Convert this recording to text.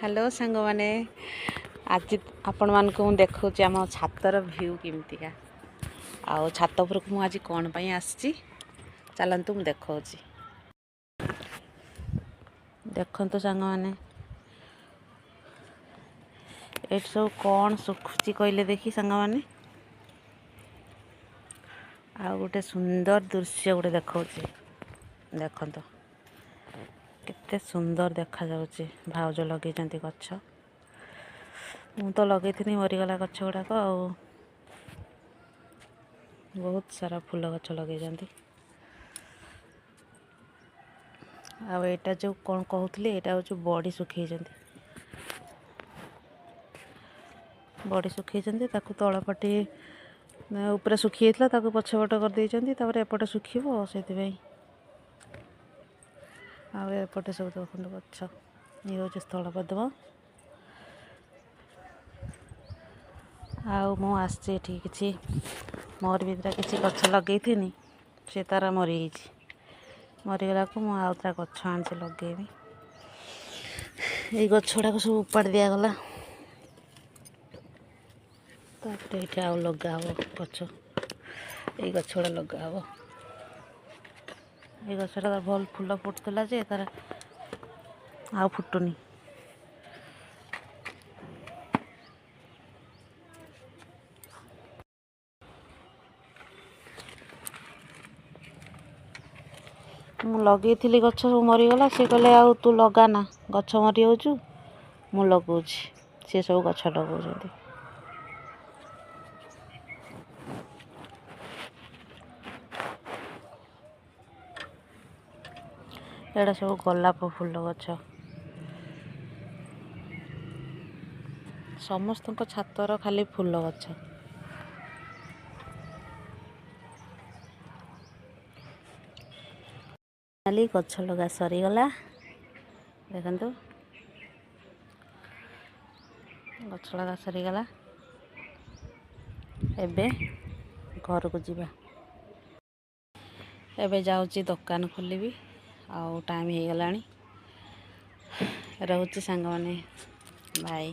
Hello सांग मैंने आज आपण मानक देखा आम छातर भ्यू केमतिका आउ छात उपरक मुझे आज कौन पाई आसी चलतु मुझे देखा देखु सांग मैंने ये सब कौन सुखुची कहले देखी सांग मैंने आ गोटे सुंदर दृश्य गोटे देखा देखत केते सुंदर देखा जाउची भाउज लगे गछ मु तो लगे थी मरीगला गछ गुड़ाक बहुत सारा फूल गछ लगे आटा जो कौन कहते यहाँ हूँ बड़ी सुखी बड़ी सुखी तलपटे ऊपर सुखी जाता पछपट कर एपटे सुखीब से आएपटे सब देखते गछ ये हूँ स्थल पद्म आसी कि मोर भीतर किसी गछ लगे थी से तार मरी मरीगला को मुझे गछ आनी लगे ये गछ गुड़ाक सब उपाड़ दिगला ये आउ लगा हे गछ ये गछ गुड़ा लगा हे ये गछटा भल फूल फुटुला जे तार आ फुटुनी मु लगे गछ सब मरीगला सी कहले आ तू लगाना गछ मरी जाऊँ मु लगाऊँ सी सब गछ लगाऊँ एड़ा सब गोलाप फूल गछ समस्त छातर खाली फूल गछ खाली गछ लगा सरीगला देखु गछ लगा सरीगला एबे घर को जीवा एबे जाऊँगी दुकान खोलिबी आउ टाइम हो गलानी रोची सांग माने बाय।